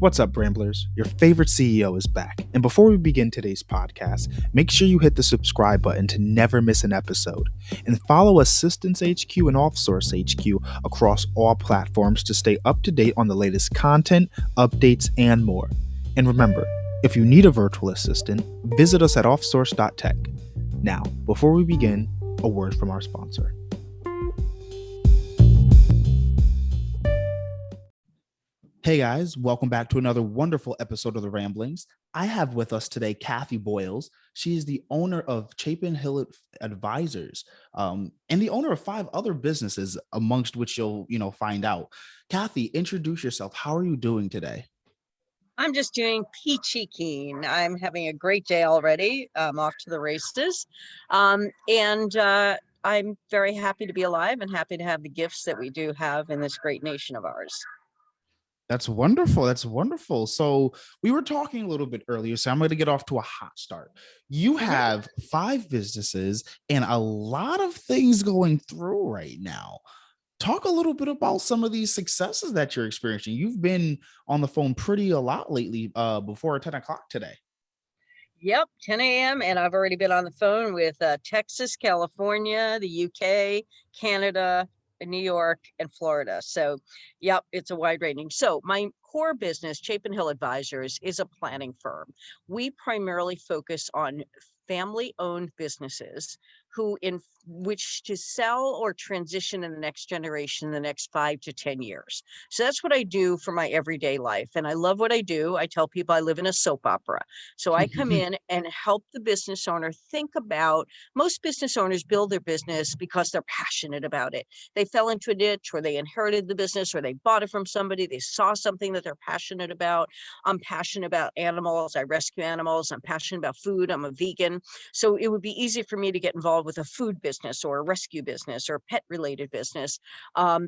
What's up, Ramblers? Your favorite CEO is back. And before we begin today's podcast, make sure you hit the subscribe button to never miss an episode. And follow Assistance HQ and Offsource HQ across all platforms to stay up to date on the latest content, updates, and more. And remember, if you need a virtual assistant, visit us at offsource.tech. Now, before we begin, a word from our sponsor. Hey guys, welcome back to another wonderful episode of The Ramblings. I have with us today Kathy Boyles. She is the owner of Chapin Hill Advisors and the owner of 5 other businesses, amongst which you'll find out. Kathy, introduce yourself. How are you doing today? I'm just doing peachy keen. I'm having a great day already. I'm off to the races. And I'm very happy to be alive and happy to have the gifts that we do have in this great nation of ours. That's wonderful. That's wonderful. So we were talking a little bit earlier, so I'm going to get off to a hot start. You have 5 businesses and a lot of things going through right now. Talk a little bit about some of these successes that you're experiencing. You've been on the phone pretty a lot lately before 10 o'clock today. Yep, 10 a.m. And I've already been on the phone with Texas, California, the UK, Canada, New York, and Florida. So, yep, it's a wide ranging. So my core business, Chapin Hill Advisors, is a planning firm. We primarily focus on family-owned businesses who in which to sell or transition in the next generation in the next 5 to 10 years. So that's what I do for my everyday life. And I love what I do. I tell people I live in a soap opera. So I come in and help the business owner think about, most business owners build their business because they're passionate about it. They fell into a niche, or they inherited the business, or they bought it from somebody. They saw something that they're passionate about. I'm passionate about animals. I rescue animals. I'm passionate about food. I'm a vegan. So it would be easy for me to get involved with a food business or a rescue business or pet related business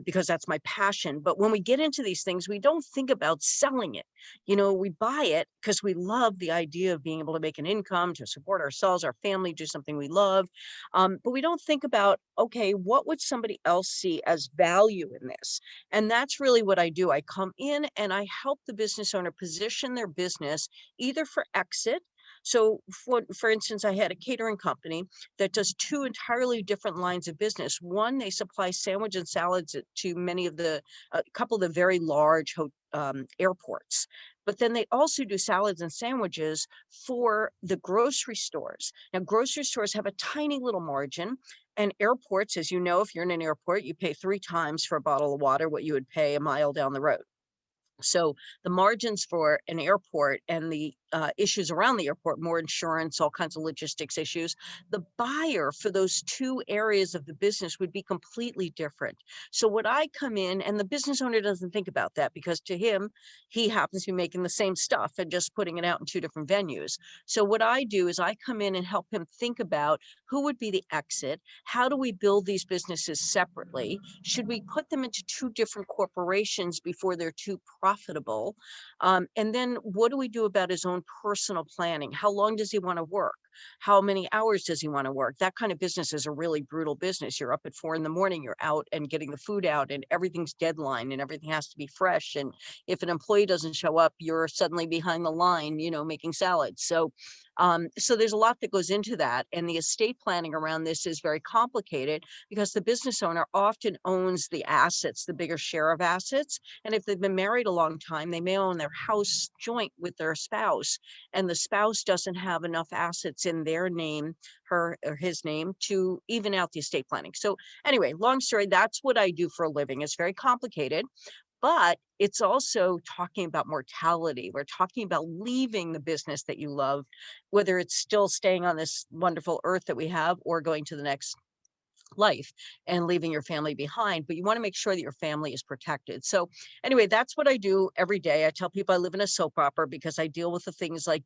because that's my passion. But when we get into these things, we don't think about selling it. We buy it because we love the idea of being able to make an income, to support ourselves, our family, do something we love. But we don't think about, okay, what would somebody else see as value in this? And that's really what I do. I come in and I help the business owner position their business either for exit. So for instance, I had a catering company that does 2 entirely different lines of business. One, they supply sandwich and salads to many of the, a couple of the very large airports. But then they also do salads and sandwiches for the grocery stores. Now, grocery stores have a tiny little margin. And airports, as you know, if you're in an airport, you pay 3 times for a bottle of water what you would pay a mile down the road. So the margins for an airport and the issues around the airport, more insurance, all kinds of logistics issues, the buyer for those 2 areas of the business would be completely different. So what I come in, and the business owner doesn't think about that because to him, he happens to be making the same stuff and just putting it out in 2 different venues. So what I do is I come in and help him think about who would be the exit? How do we build these businesses separately? Should we put them into 2 different corporations before they're too profitable? And then what do we do about his own personal planning? How long does he want to work? How many hours does he want to work? That kind of business is a really brutal business. You're up at 4 a.m, you're out and getting the food out, and everything's deadline and everything has to be fresh. And if an employee doesn't show up, you're suddenly behind the line, making salads. So there's a lot that goes into that. And the estate planning around this is very complicated because the business owner often owns the assets, the bigger share of assets. And if they've been married a long time, they may own their house joint with their spouse, and the spouse doesn't have enough assets in their name, her or his name, to even out the estate planning. So anyway, long story, that's what I do for a living. It's very complicated, but it's also talking about mortality. We're talking about leaving the business that you love, whether it's still staying on this wonderful earth that we have or going to the next life and leaving your family behind. But you want to make sure that your family is protected. So anyway, that's what I do every day. I tell people I live in a soap opera because I deal with the things like,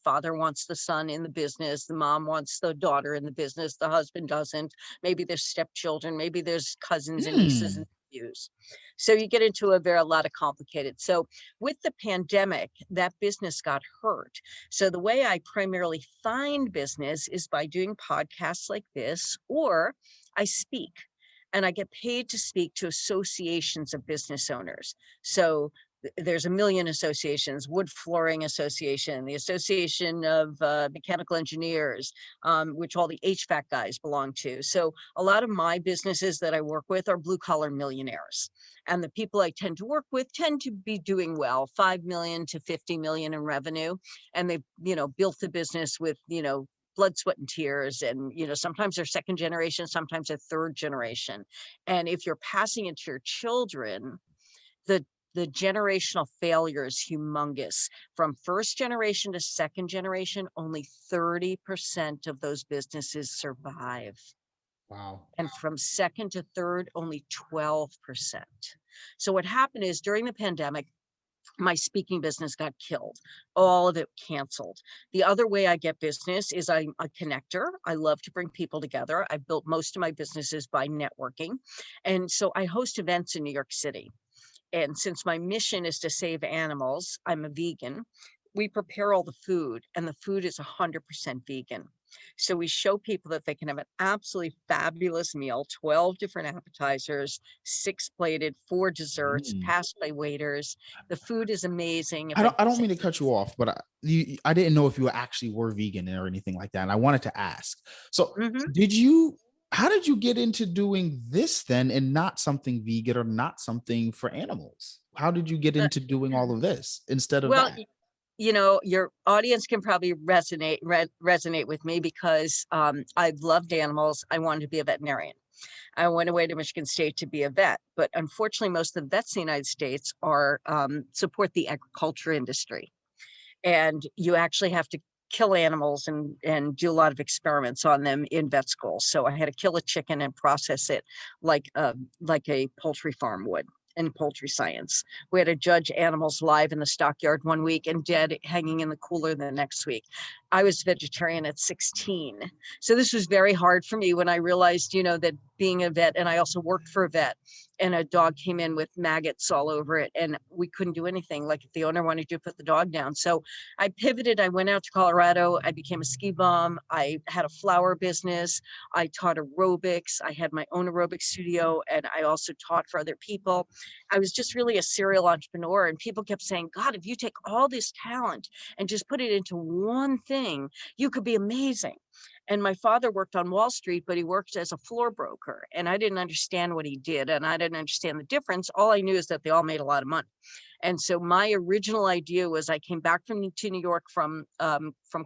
father wants the son in the business, the mom wants the daughter in the business, the husband doesn't. Maybe there's stepchildren, maybe there's cousins and nieces and nephews. So you get into a lot of complicated. So with the pandemic, that business got hurt. So the way I primarily find business is by doing podcasts like this, or I speak. And I get paid to speak to associations of business owners. So there's a million associations, Wood Flooring Association, the Association of Mechanical Engineers, which all the HVAC guys belong to. So a lot of my businesses that I work with are blue collar millionaires. And the people I tend to work with tend to be doing well, 5 million to 50 million in revenue. And they've, built the business with, blood, sweat, and tears. And, sometimes they're second generation, sometimes they're third generation. And if you're passing it to your children, the the generational failure is humongous. From first generation to second generation, only 30% of those businesses survive. Wow. And from second to third, only 12%. So what happened is during the pandemic, my speaking business got killed, all of it canceled. The other way I get business is I'm a connector. I love to bring people together. I built most of my businesses by networking. And so I host events in New York City. And since my mission is to save animals, I'm a vegan. We prepare all the food, and the food is 100% vegan. So we show people that they can have an absolutely fabulous meal, 12 different appetizers, 6 plated, 4 desserts, Mm. passed by waiters. The food is amazing. If I I don't I don't say, mean to cut you off, but I didn't know if you actually were vegan or anything like that. And I wanted to ask. So mm-hmm. did you how did you get into doing this then and not something vegan or not something for animals? How did you get uh, into doing all of this instead of well, that? your audience can probably resonate with me because I've loved animals. I wanted to be a veterinarian. I went away to Michigan State to be a vet, but unfortunately, most of the vets in the United States are support the agriculture industry, and you actually have to kill animals and do a lot of experiments on them in vet school. So I had to kill a chicken and process it like a poultry farm would in poultry science. We had to judge animals live in the stockyard one week and dead hanging in the cooler the next week. I was vegetarian at 16. So this was very hard for me when I realized, that being a vet, and I also worked for a vet, and a dog came in with maggots all over it, and we couldn't do anything. Like if the owner wanted to put the dog down. So I pivoted. I went out to Colorado. I became a ski bum. I had a flower business. I taught aerobics. I had my own aerobics studio, and I also taught for other people. I was just really a serial entrepreneur, and people kept saying, God, if you take all this talent and just put it into one thing, you could be amazing. And my father worked on Wall Street, but he worked as a floor broker. And I didn't understand what he did. And I didn't understand the difference. All I knew is that they all made a lot of money. And so my original idea was I came back to New York from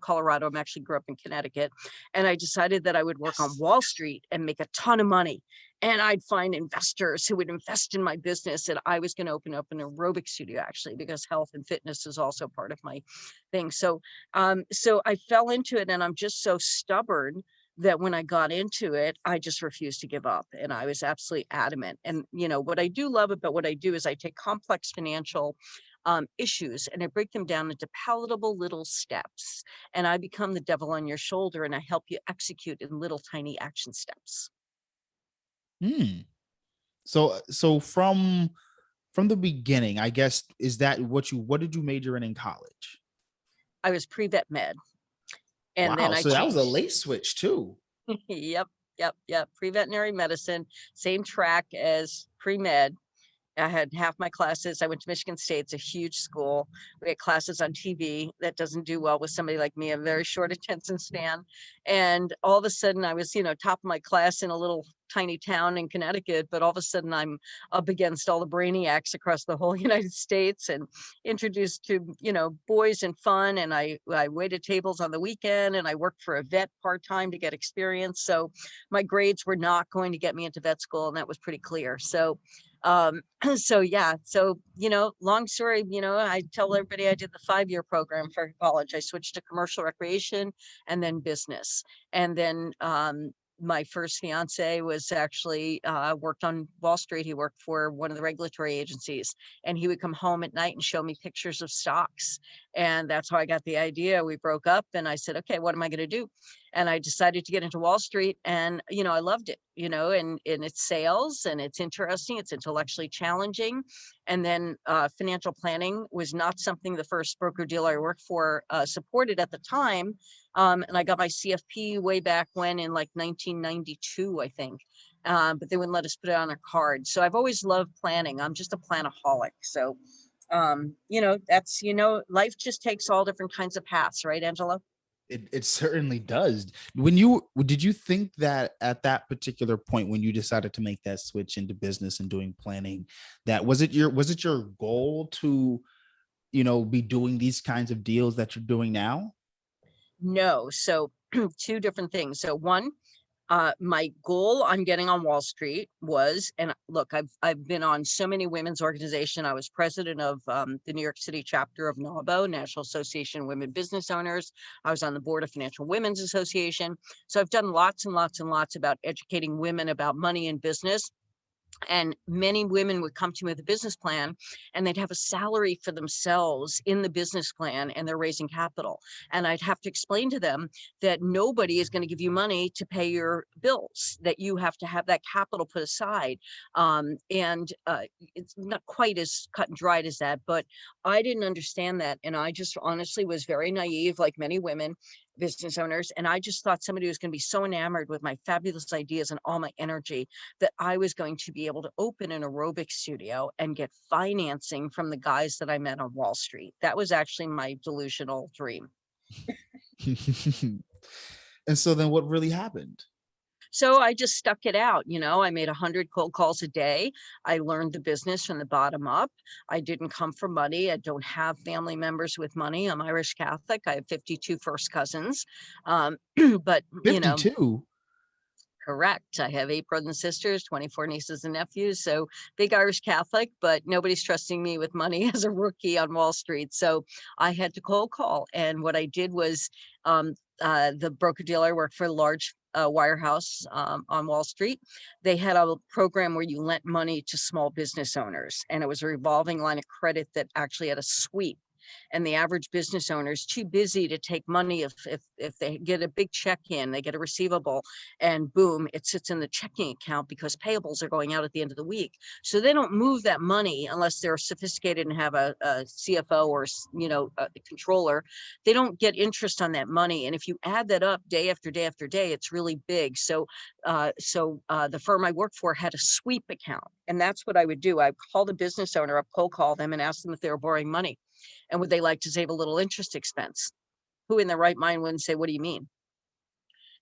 Colorado. I'm actually grew up in Connecticut. And I decided that I would work on Yes. Wall Street and make a ton of money. And I'd find investors who would invest in my business. And I was going to open up an aerobic studio, actually, because health and fitness is also part of my thing. So I fell into it, and I'm just so stubborn that when I got into it, I just refused to give up. And I was absolutely adamant. And, what I do love about what I do is I take complex financial issues and I break them down into palatable little steps. And I become the devil on your shoulder, and I help you execute in little tiny action steps. Hmm. So from the beginning, I guess, is that what did you major in college? I was pre-vet med, and then Wow. I So that was a changed. late switch too. Yep, yep. Pre-veterinary medicine, same track as pre-med. I had half my classes. I went to Michigan State. It's a huge school. We had classes on TV. That doesn't do well with somebody like me, a very short attention span. And all of a sudden I was, top of my class in a little tiny town in Connecticut, but all of a sudden I'm up against all the brainiacs across the whole United States and introduced to, boys and fun. And I waited tables on the weekend, and I worked for a vet part-time to get experience. So my grades were not going to get me into vet school, and that was pretty clear. Um, so yeah, long story, I tell everybody I did the 5-year program for college. I switched to commercial recreation and then business. And then my first fiance was actually worked on Wall Street. He worked for one of the regulatory agencies, and he would come home at night and show me pictures of stocks. And that's how I got the idea. We broke up, and I said, okay, what am I going to do? And I decided to get into Wall Street, and I loved it, and it's sales, and it's interesting, it's intellectually challenging. And then financial planning was not something the first broker dealer I worked for supported at the time. And I got my CFP way back when, in like 1992, I think. But they wouldn't let us put it on our card. So I've always loved planning. I'm just a planaholic. So That's, life just takes all different kinds of paths, right, Angela? It certainly does. When you did you think that at that particular point when you decided to make that switch into business and doing planning, that was it your goal to, be doing these kinds of deals that you're doing now? No. So two different things. So one, my goal on getting on Wall Street was, and look, I've been on so many women's organization. I was president of the New York City chapter of NAWBO, National Association of Women Business Owners. I was on the board of Financial Women's Association. So I've done lots and lots and lots about educating women about money and business. And many women would come to me with a business plan and they'd have a salary for themselves in the business plan and they're raising capital. And I'd have to explain to them that nobody is going to give you money to pay your bills, that you have to have that capital put aside. And it's not quite as cut and dried as that, but I didn't understand that. And I just honestly was very naive, like many women business owners. And I just thought somebody was going to be so enamored with my fabulous ideas and all my energy that I was going to be able to open an aerobic studio and get financing from the guys that I met on Wall Street. That was actually my delusional dream. And so then what really happened? So I just stuck it out. I made 100 cold calls a day. I learned the business from the bottom up. I didn't come from money. I don't have family members with money. I'm Irish Catholic. I have 52 first cousins. But, 52. correct. I have 8 brothers and sisters, 24 nieces and nephews. So big Irish Catholic, but nobody's trusting me with money as a rookie on Wall Street. So I had to cold call. And what I did was the broker dealer I worked for, a large wirehouse on Wall Street. They had a program where you lent money to small business owners. And it was a revolving line of credit that actually had a sweep, and the average business owner is too busy to take money. If they get a big check in, they get a receivable, and boom, it sits in the checking account because payables are going out at the end of the week. So they don't move that money unless they're sophisticated and have a CFO or a controller. They don't get interest on that money, and if you add that up day after day after day, it's really big. So the firm I worked for had a sweep account, and that's what I would do. I would call the business owner up, cold call them, and ask them if they were borrowing money. And would they like to save a little interest expense? Who in their right mind wouldn't say, what do you mean?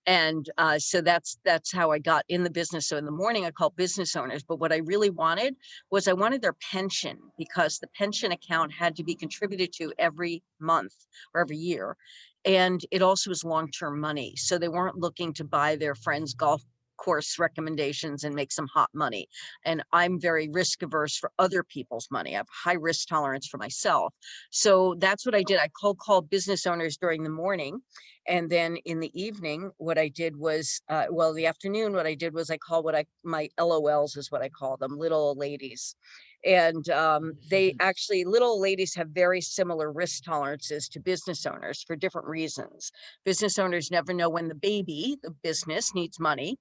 And so that's how I got in the business. So in the morning, I called business owners. But what I really wanted was I wanted their pension, because the pension account had to be contributed to every month or every year. And it also was long-term money. So they weren't looking to buy their friend's golf course recommendations and make some hot money. And I'm very risk averse for other people's money. I have high risk tolerance for myself. So that's what I did. I cold called business owners during the morning. And then in the evening, what I did was, the afternoon, what I did was I called my LOLs is what I call them, little old ladies. And they actually, little old ladies have very similar risk tolerances to business owners for different reasons. Business owners never know when the business needs money,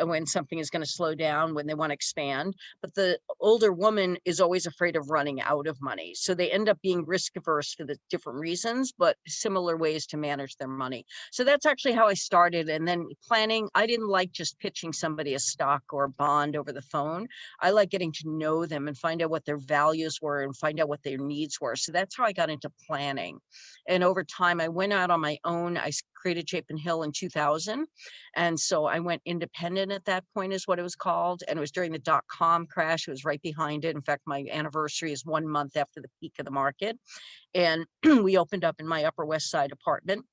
when something is going to slow down, when they want to expand. But the older woman is always afraid of running out of money. So they end up being risk averse for the different reasons, but similar ways to manage their money. So that's actually how I started. And then planning, I didn't like just pitching somebody a stock or a bond over the phone. I like getting to know them and find out what their values were and find out what their needs were. So that's how I got into planning. And over time, I went out on my own. I created Chapin Hill in 2000. And so I went independent at that point, is what it was called. And it was during the dot-com crash. It was right behind it. In fact, my anniversary is 1 month after the peak of the market. And we opened up in my Upper West Side apartment.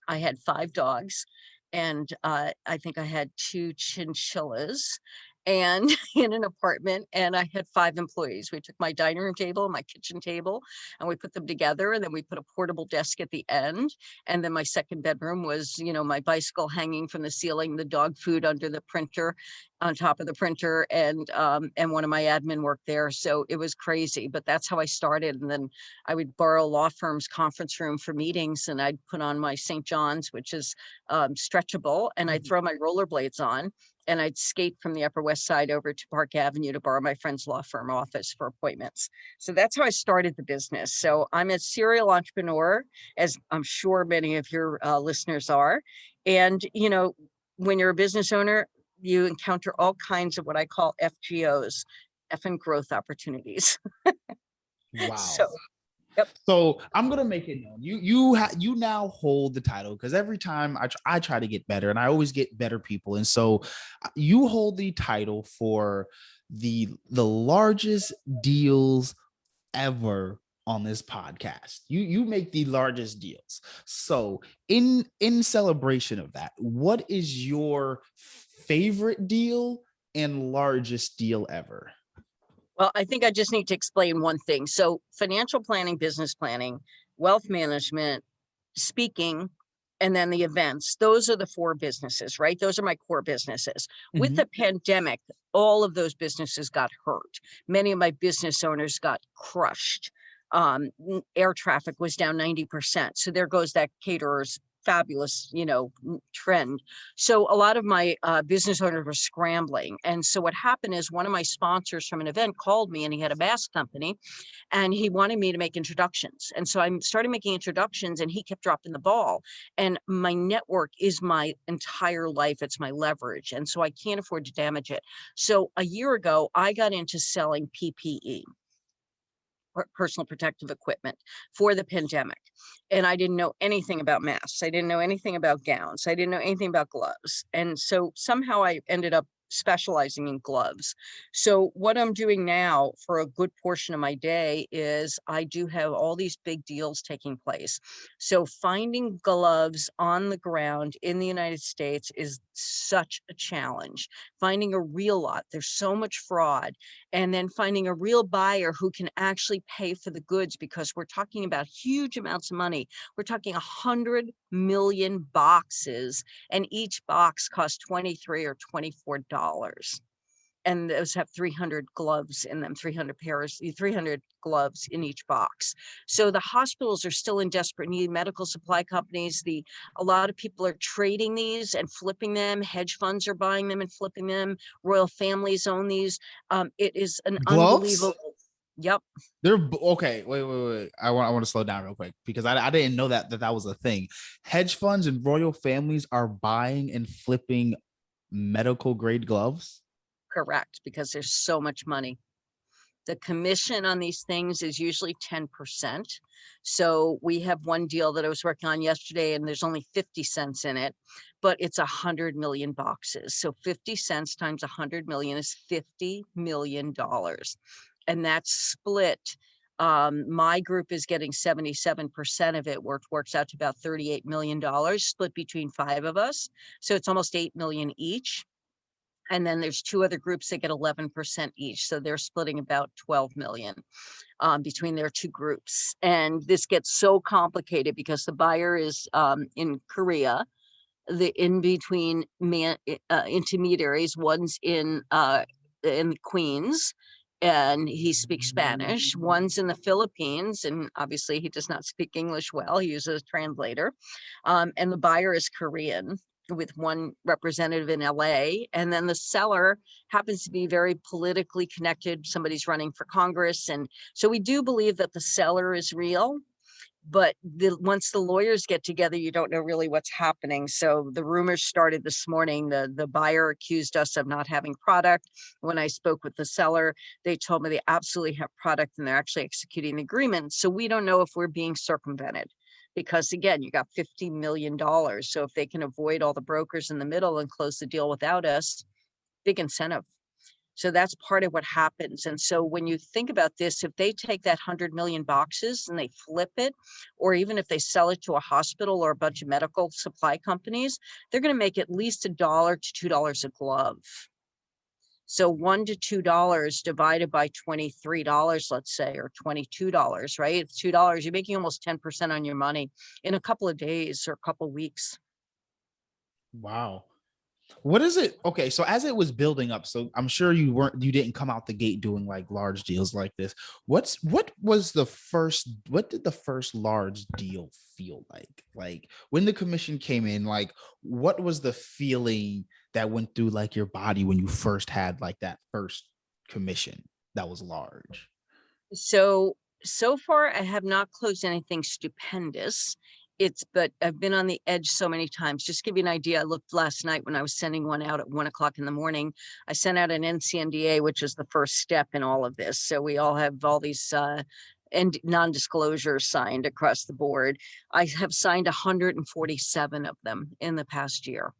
I had 5 dogs, and I think I had 2 chinchillas, and in an apartment, and I had 5 employees. We took my dining room table, my kitchen table, and we put them together, and then we put a portable desk at the end. And then my second bedroom was, my bicycle hanging from the ceiling, the dog food under the printer, on top of the printer, and one of my admin worked there. So it was crazy, but that's how I started. And then I would borrow law firms' conference room for meetings, and I'd put on my St. John's, which is stretchable, and I'd throw my rollerblades on, and I'd skate from the Upper West Side over to Park Avenue to borrow my friend's law firm office for appointments. So that's how I started the business. So I'm a serial entrepreneur, as I'm sure many of your listeners are. And, when you're a business owner, you encounter all kinds of what I call FGOs, effing growth opportunities. Wow. So, yep. So I'm gonna make it known. You now hold the title because every time I try to get better, and I always get better people, and so you hold the title for the largest deals ever on this podcast. You make the largest deals. So in celebration of that, what is your favorite deal and largest deal ever? Well, I think I just need to explain one thing. So financial planning, business planning, wealth management, speaking, and then the events. Those are the four businesses, right? Those are my core businesses. With Mm-hmm. the pandemic, all of those businesses got hurt. Many of my business owners got crushed. Air traffic was down 90%. So there goes that caterer's fabulous, trend. So a lot of my business owners were scrambling. And so what happened is one of my sponsors from an event called me, and he had a mask company, and he wanted me to make introductions. And so I started making introductions, and he kept dropping the ball. And my network is my entire life. It's my leverage. And so I can't afford to damage it. So a year ago, I got into selling PPE, personal protective equipment, for the pandemic. And I didn't know anything about masks. I didn't know anything about gowns. I didn't know anything about gloves. And so somehow I ended up specializing in gloves. So what I'm doing now for a good portion of my day is I do have all these big deals taking place. So finding gloves on the ground in the United States is such a challenge. Finding a real lot, there's so much fraud, and then finding a real buyer who can actually pay for the goods, because we're talking about huge amounts of money. We're talking 100 million boxes, and each box costs $23 or $24. And those have 300 gloves in them, 300 pairs, 300 gloves in each box. So the hospitals are still in desperate need. Medical supply companies, a lot of people are trading these and flipping them. Hedge funds are buying them and flipping them. Royal families own these. It is an Gloves? unbelievable. Yep. They're okay. Wait. I want to slow down real quick because I didn't know that was a thing. Hedge funds and royal families are buying and flipping medical grade gloves. Correct, because there's so much money. The commission on these things is usually 10%. So we have one deal that I was working on yesterday, and there's only 50 cents in it, but it's 100 million boxes. So 50 cents times 100 million is $50 million. And that's split. My group is getting 77% of it, which works out to about $38 million, split between 5 of us. So it's almost 8 million each. And then there's 2 other groups that get 11% each. So they're splitting about 12 million between their 2 groups. And this gets so complicated because the buyer is in Korea. The in-between intermediaries, one's in Queens, and he speaks Spanish. One's in the Philippines, and obviously he does not speak English well. He uses a translator. And the buyer is Korean, with one representative in LA. And then the seller happens to be very politically connected. Somebody's running for Congress. And so we do believe that the seller is real. But once the lawyers get together, you don't know really what's happening. So the rumors started this morning. The buyer accused us of not having product. When I spoke with the seller, they told me they absolutely have product and they're actually executing the agreement. So we don't know if we're being circumvented, because again, you got $50 million. So if they can avoid all the brokers in the middle and close the deal without us, big incentive. So that's part of what happens. And so when you think about this, if they take that 100 million boxes and they flip it, or even if they sell it to a hospital or a bunch of medical supply companies, they're going to make at least $1 to $2 a glove. So $1 to $2 divided by $23, let's say, or $22, right? It's $2. You're making almost 10% on your money in a couple of days or a couple of weeks. Wow. What is it? Okay, so as it was building up, so I'm sure you didn't come out the gate doing like large deals like this. What did the first large deal feel like? Like when the commission came in, like what was the feeling that went through like your body when you first had like that first commission that was large? So far, I have not closed anything stupendous. But I've been on the edge so many times. Just to give you an idea, I looked last night when I was sending one out at 1 o'clock in the morning. I sent out an NCNDA, which is the first step in all of this. So we all have all these and non-disclosures signed across the board. I have signed 147 of them in the past year.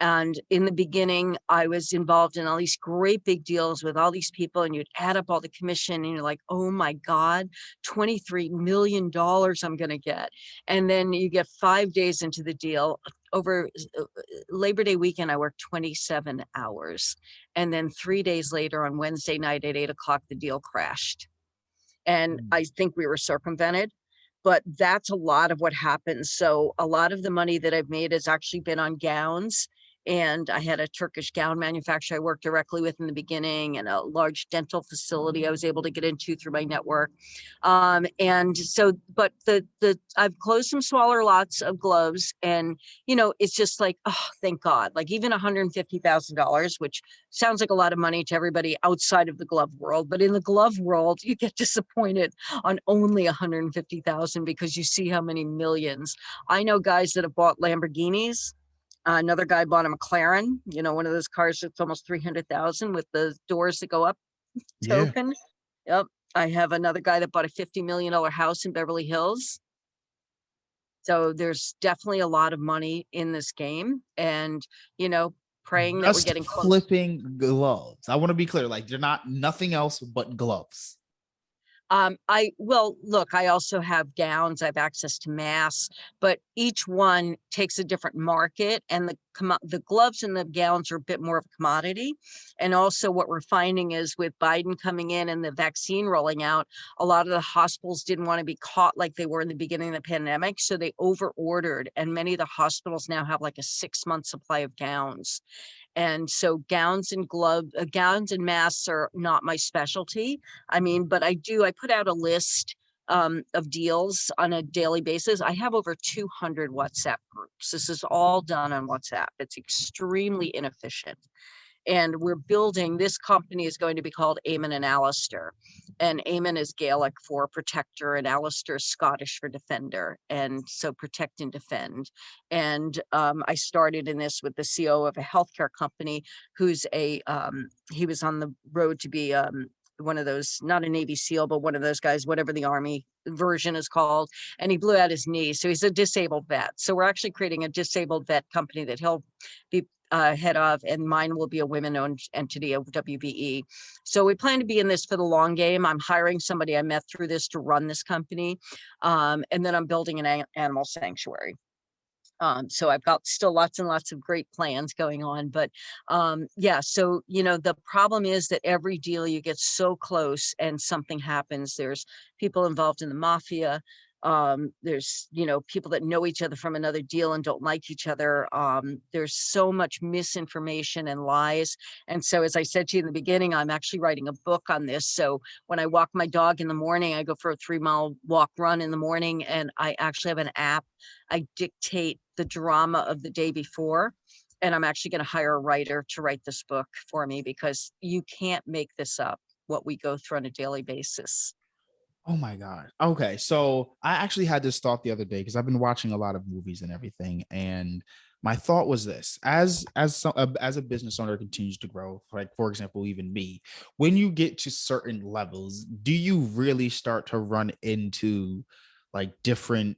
And in the beginning, I was involved in all these great big deals with all these people, and you'd add up all the commission and you're like, oh my God, $23 million I'm going to get. And then you get 5 days into the deal. Over Labor Day weekend, I worked 27 hours. And then 3 days later on Wednesday night at 8 o'clock, the deal crashed. And I think we were circumvented, but that's a lot of what happens. So a lot of the money that I've made has actually been on gowns. And I had a Turkish gown manufacturer I worked directly with in the beginning, and a large dental facility I was able to get into through my network. And so, but I've closed some smaller lots of gloves, and it's just like, oh, thank God. Like even $150,000, which sounds like a lot of money to everybody outside of the glove world, but in the glove world, you get disappointed on only 150,000 because you see how many millions. I know guys that have bought Lamborghinis. Another guy bought a McLaren, one of those cars that's almost 300,000 with the doors that go up to Yeah. open. Yep. I have another guy that bought a $50 million house in Beverly Hills. So there's definitely a lot of money in this game, and, praying that we're Just getting close. flipping gloves. I want to be clear, like they're not nothing else but gloves. Look, I also have gowns, I have access to masks, but each one takes a different market, and the gloves and the gowns are a bit more of a commodity. And also what we're finding is with Biden coming in and the vaccine rolling out, a lot of the hospitals didn't want to be caught like they were in the beginning of the pandemic. So they over ordered, and many of the hospitals now have like a 6-month supply of gowns. And so gowns and masks are not my specialty. I mean, but I put out a list of deals on a daily basis. I have over 200 WhatsApp groups. This is all done on WhatsApp. It's extremely inefficient. And we're building, this company is going to be called Eamon and Alistair. And Eamon is Gaelic for protector, and Alistair is Scottish for defender. And so protect and defend. And I started in this with the CEO of a healthcare company who's he was on the road to be one of those, not a Navy SEAL, but one of those guys, whatever the Army version is called. And he blew out his knee. So he's a disabled vet. So we're actually creating a disabled vet company that he'll be head of, and mine will be a women-owned entity of WBE. So we plan to be in this for the long game. I'm hiring somebody I met through this to run this company. And then I'm building an animal sanctuary. So I've got still lots and lots of great plans going on, but yeah, so, the problem is that every deal you get so close and something happens. There's people involved in the mafia. There's, people that know each other from another deal and don't like each other. There's so much misinformation and lies. And so, as I said to you in the beginning, I'm actually writing a book on this. So when I walk my dog in the morning, I go for a 3-mile walk run in the morning, and I actually have an app. I dictate the drama of the day before, and I'm actually going to hire a writer to write this book for me, because you can't make this up, what we go through on a daily basis. Oh my God. Okay. So I actually had this thought the other day because I've been watching a lot of movies and everything. And my thought was this: as a business owner continues to grow, like for example, even me, when you get to certain levels, do you really start to run into like different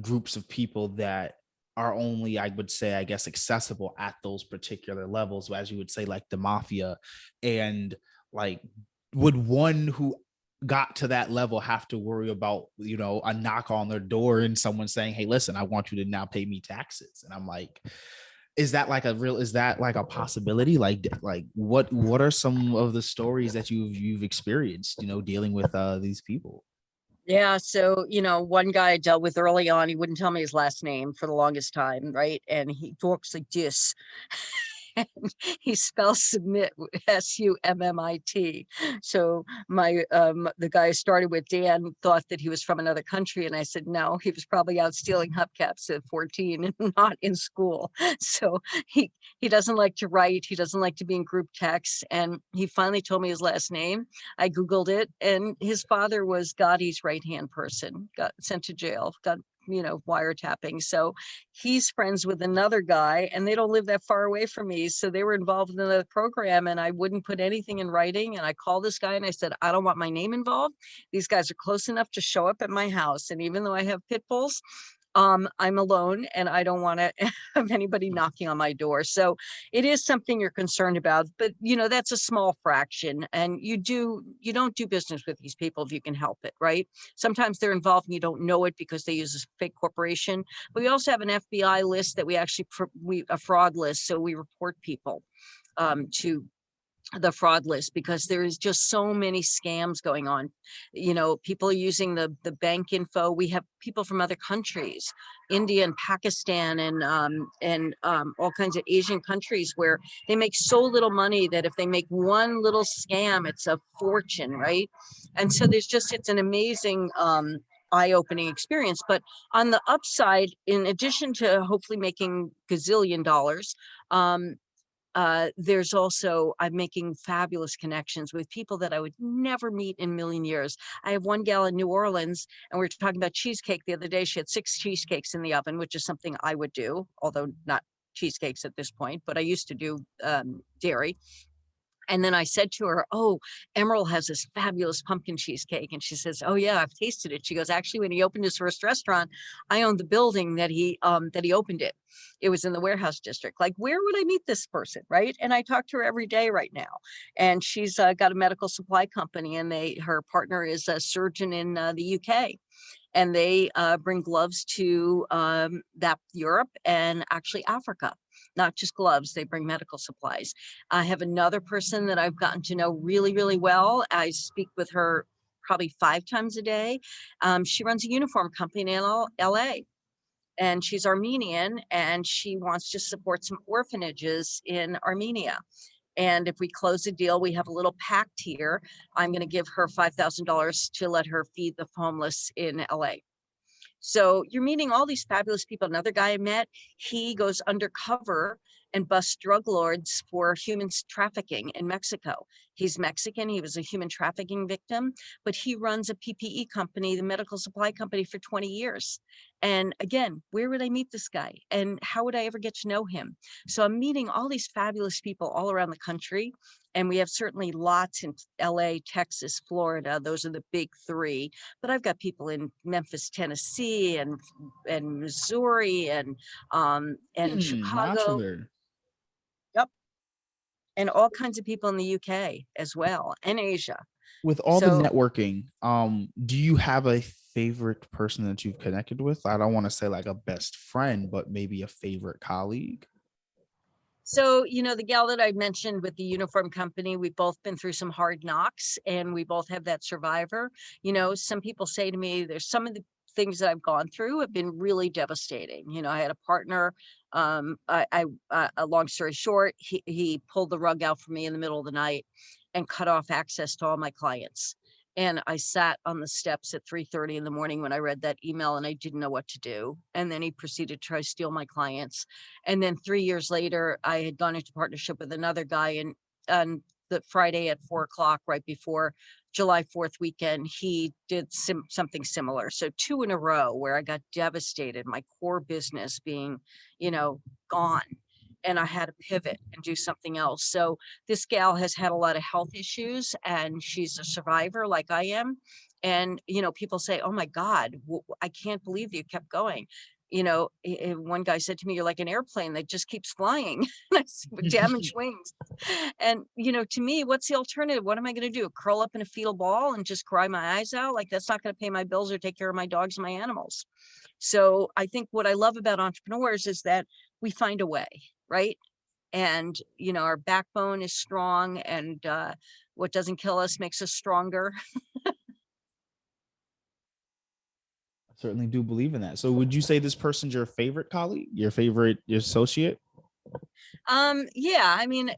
groups of people that are only, I would say, I guess, accessible at those particular levels, as you would say, like the mafia? And like, would one who got to that level have to worry about, a knock on their door and someone saying, hey, listen, I want you to now pay me taxes? And I'm like, is that like a possibility? Like what are some of the stories that you've experienced, dealing with these people? Yeah. So, one guy I dealt with early on, he wouldn't tell me his last name for the longest time. Right. And he talks like this. And he spells submit SUMMIT. So the guy I started with, Dan, thought that he was from another country, and I said no, he was probably out stealing hubcaps at 14 and not in school. So he doesn't like to write, he doesn't like to be in group texts, and he finally told me his last name. I googled it, and his father was Gotti's right hand person, got sent to jail, got wiretapping. So he's friends with another guy and they don't live that far away from me. So they were involved in the program and I wouldn't put anything in writing. And I called this guy and I said, I don't want my name involved. These guys are close enough to show up at my house. And even though I have pit bulls, I'm alone and I don't want to have anybody knocking on my door. So it is something you're concerned about, but that's a small fraction. And you don't do business with these people if you can help it, right? Sometimes they're involved and you don't know it because they use a fake corporation. But we also have an FBI list that we actually, a fraud list. So we report people to the fraud list because there is just so many scams going on. People are using the bank info. We have people from other countries, India and Pakistan and all kinds of Asian countries where they make so little money that if they make one little scam, it's a fortune, right? And so it's an amazing eye-opening experience. But on the upside, in addition to hopefully making gazillion dollars, there's also, I'm making fabulous connections with people that I would never meet in a million years. I have one gal in New Orleans and we were talking about cheesecake the other day. She had 6 cheesecakes in the oven, which is something I would do, although not cheesecakes at this point, but I used to do dairy. And then I said to her, oh, Emerald has this fabulous pumpkin cheesecake. And she says, oh yeah, I've tasted it. She goes, actually, when he opened his first restaurant, I owned the building that he opened it. It was in the warehouse district. Like, where would I meet this person? Right. And I talk to her every day right now. And she's got a medical supply company and her partner is a surgeon in the UK. And they bring gloves to Europe and actually Africa, not just gloves. They bring medical supplies. I have another person that I've gotten to know really, really well. I speak with her probably 5 times a day. She runs a uniform company in LA. And she's Armenian and she wants to support some orphanages in Armenia. And if we close a deal, we have a little pact here. I'm going to give her $5,000 to let her feed the homeless in LA. So you're meeting all these fabulous people. Another guy I met, he goes undercover and busts drug lords for human trafficking in Mexico. He's Mexican. He was a human trafficking victim, but he runs a PPE company, the medical supply company, for 20 years. And again, where would I meet this guy? And how would I ever get to know him? So I'm meeting all these fabulous people all around the country. And we have certainly lots in LA, Texas, Florida. Those are the big 3. But I've got people in Memphis, Tennessee, and Missouri, and Chicago. Modular. Yep, and all kinds of people in the UK as well, and Asia. With all the So networking, do you have a favorite person that you've connected with? I don't want to say like a best friend, but maybe a favorite colleague. So, the gal that I mentioned with the uniform company, we've both been through some hard knocks and we both have that survivor. Some people say to me, there's some of the things that I've gone through have been really devastating. I had a partner, a long story short, he pulled the rug out for me in the middle of the night and cut off access to all my clients. And I sat on the steps at 3:30 in the morning when I read that email and I didn't know what to do. And then he proceeded to try to steal my clients. And then 3 years later, I had gone into partnership with another guy and on the Friday at 4:00, right before July 4th weekend, he did something similar. So 2 in a row where I got devastated, my core business being, gone. And I had to pivot and do something else. So this gal has had a lot of health issues and she's a survivor like I am. And, people say, oh my God, I can't believe you kept going. One guy said to me, you're like an airplane that just keeps flying. And I said, with damaged wings. And, to me, what's the alternative? What am I going to do? Curl up in a fetal ball and just cry my eyes out? Like, that's not going to pay my bills or take care of my dogs and my animals. So I think what I love about entrepreneurs is that we find a way, right? And, our backbone is strong and what doesn't kill us makes us stronger. I certainly do believe in that. So would you say this person's your favorite colleague, your associate? Yeah, I mean,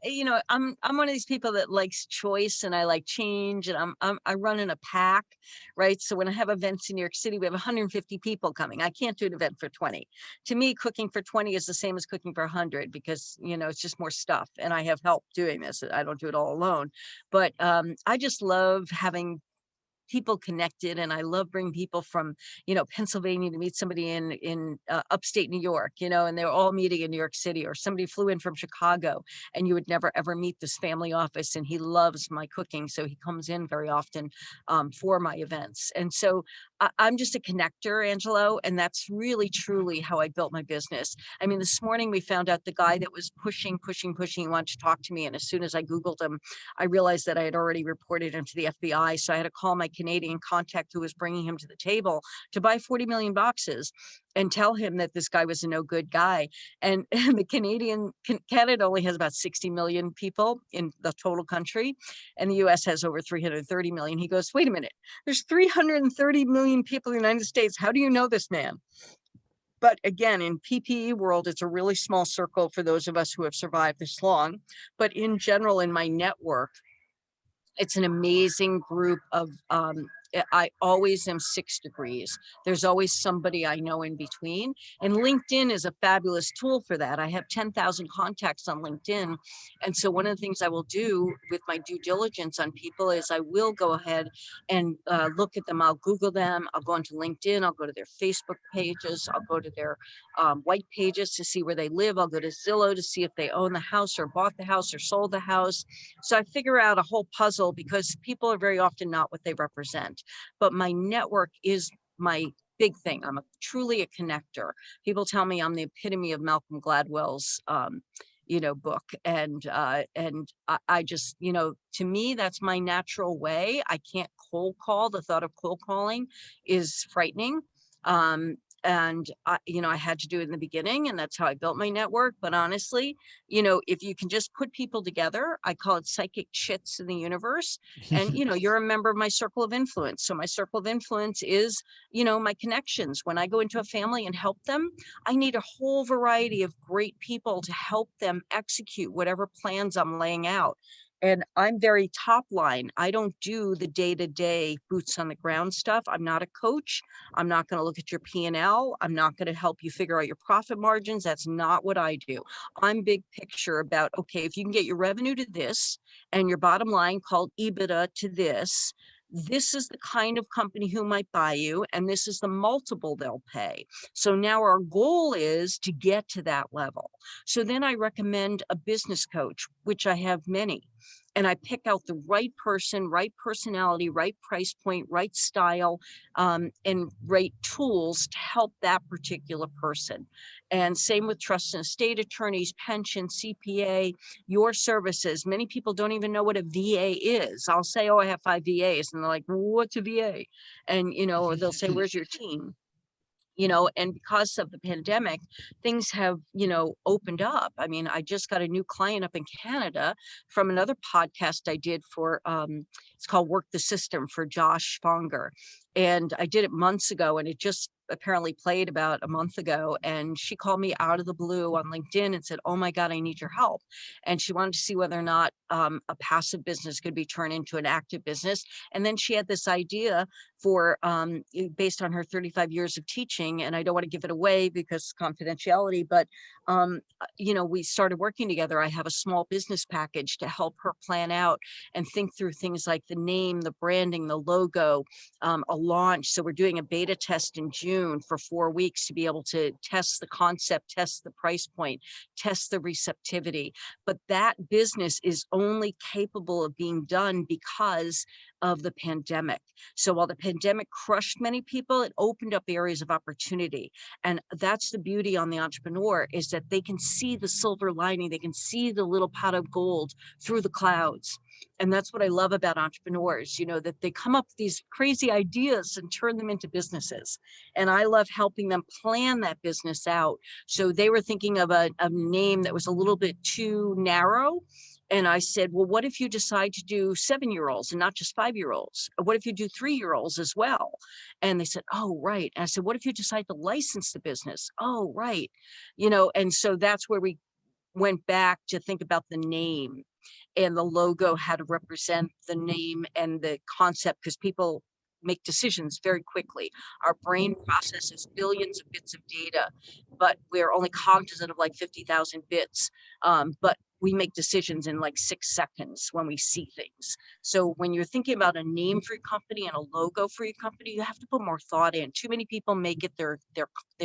I'm one of these people that likes choice and I like change and I run in a pack, right? So when I have events in New York City, we have 150 people coming. I can't do an event for 20. To me, cooking for 20 is the same as cooking for 100 because, it's just more stuff and I have help doing this. I don't do it all alone, but I just love having people connected, and I love bringing people from, Pennsylvania to meet somebody in upstate New York, and they're all meeting in New York City, or somebody flew in from Chicago, and you would never ever meet this family office, and he loves my cooking, so he comes in very often for my events. And so I'm just a connector, Angelo, and that's really truly how I built my business. I mean, this morning we found out the guy that was pushing, he wanted to talk to me, and as soon as I Googled him, I realized that I had already reported him to the FBI. So I had to call my Canadian contact who was bringing him to the table to buy 40 million boxes and tell him that this guy was a no good guy. And the Canada only has about 60 million people in the total country, and the US has over 330 million. He goes, wait a minute, there's 330 million people in the United States. How do you know this man? But again, in PPE world, it's a really small circle for those of us who have survived this long. But in general, in my network, it's an amazing group of I always am 6 degrees. There's always somebody I know in between. And LinkedIn is a fabulous tool for that. I have 10,000 contacts on LinkedIn. And so one of the things I will do with my due diligence on people is I will go ahead and look at them. I'll Google them. I'll go onto LinkedIn. I'll go to their Facebook pages. I'll go to their white pages to see where they live. I'll go to Zillow to see if they own the house or bought the house or sold the house. So I figure out a whole puzzle because people are very often not what they represent. But my network is my big thing. I'm truly a connector. People tell me I'm the epitome of Malcolm Gladwell's book. And I just, to me, that's my natural way. I can't cold call. The thought of cold calling is frightening. And I had to do it in the beginning, and that's how I built my network. But honestly, if you can just put people together, I call it psychic chits in the universe. And, you're a member of my circle of influence. So my circle of influence is, my connections. When I go into a family and help them, I need a whole variety of great people to help them execute whatever plans I'm laying out. And I'm very top line. I don't do the day-to-day boots on the ground stuff. I'm not a coach. I'm not going to look at your P&L. I'm not going to help you figure out your profit margins. That's not what I do. I'm big picture about, okay, if you can get your revenue to this and your bottom line called EBITDA to this is the kind of company who might buy you, and this is the multiple they'll pay. So now our goal is to get to that level. So then I recommend a business coach, which I have many. And I pick out the right person, right personality, right price point, right style, and right tools to help that particular person. And same with trust and estate attorneys, pension, CPA, your services. Many people don't even know what a VA is. I'll say, oh, I have 5 VAs. And they're like, what's a VA? And, or they'll say, where's your team? And because of the pandemic, things have, opened up. I mean, I just got a new client up in Canada from another podcast I did for, it's called Work the System for Josh Fonger. And I did it months ago, and it just apparently played about a month ago. And she called me out of the blue on LinkedIn and said, oh my God, I need your help. And she wanted to see whether or not a passive business could be turned into an active business. And then she had this idea for based on her 35 years of teaching, and I don't want to give it away because confidentiality, but we started working together. I have a small business package to help her plan out and think through things like the name, the branding, the logo, a launch. So we're doing a beta test in June for 4 weeks to be able to test the concept, test the price point, test the receptivity. But that business is only capable of being done because of the pandemic. So while the pandemic crushed many people, it opened up areas of opportunity. And that's the beauty on the entrepreneur, is that they can see the silver lining. They can see the little pot of gold through the clouds. And that's what I love about entrepreneurs, that they come up with these crazy ideas and turn them into businesses. And I love helping them plan that business out. So they were thinking of a name that was a little bit too narrow. And I said, well, what if you decide to do 7-year-olds and not just 5-year-olds? What if you do 3-year-olds as well? And they said, oh, right. And I said, what if you decide to license the business? Oh, right. And so that's where we went back to think about the name and the logo, how to represent the name and the concept, because people make decisions very quickly. Our brain processes billions of bits of data, but we're only cognizant of like 50,000 bits. But we make decisions in like 6 seconds when we see things. So when you're thinking about a name for your company and a logo for your company, you have to put more thought in. Too many people make it their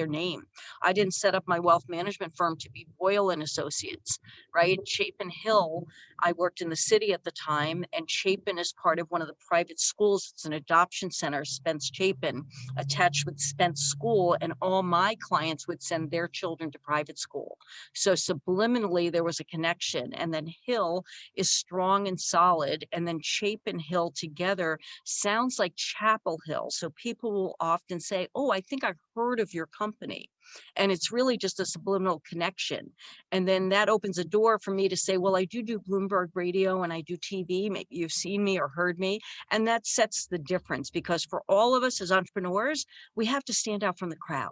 name. I didn't set up my wealth management firm to be Boyle and Associates, right? Chapin Hill, I worked in the city at the time, and Chapin is part of one of the private schools. It's an adoption center, Spence Chapin, attached with Spence School, and all my clients would send their children to private school. So subliminally, there was a connection. And then Hill is strong and solid. And then Chapin Hill together sounds like Chapel Hill. So people will often say, oh, I think I've heard of your company. And it's really just a subliminal connection. And then that opens a door for me to say, well, I do Bloomberg radio and I do TV. Maybe you've seen me or heard me. And that sets the difference, because for all of us as entrepreneurs, we have to stand out from the crowd.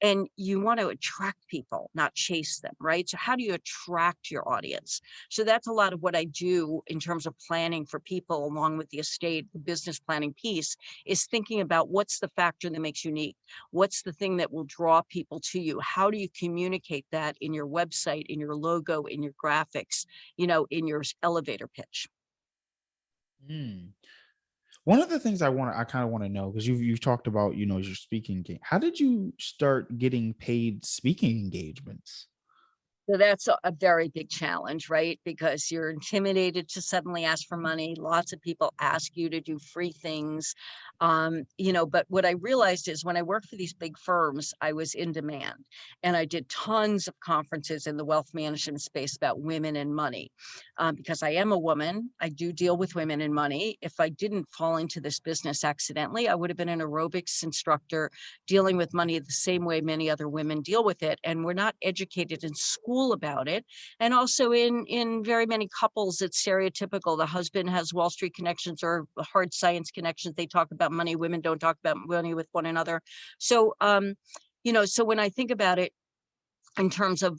And you want to attract people, not chase them, right? So how do you attract your audience? So that's a lot of what I do in terms of planning for people, along with the estate, the business planning piece, is thinking about what's the factor that makes you unique? What's the thing that will draw people to you? How do you communicate that in your website, in your logo, in your graphics, in your elevator pitch? Mm. One of the things I kind of want to know, because you've talked about, your speaking game. How did you start getting paid speaking engagements? So that's a very big challenge, right? Because you're intimidated to suddenly ask for money. Lots of people ask you to do free things. But what I realized is when I worked for these big firms, I was in demand, and I did tons of conferences in the wealth management space about women and money. Because I am a woman, I do deal with women and money. If I didn't fall into this business accidentally, I would have been an aerobics instructor dealing with money the same way many other women deal with it. And we're not educated in school about it. And also in very many couples, it's stereotypical. The husband has Wall Street connections or hard science connections. They talk about money. Women don't talk about money with one another. So, so when I think about it, in terms of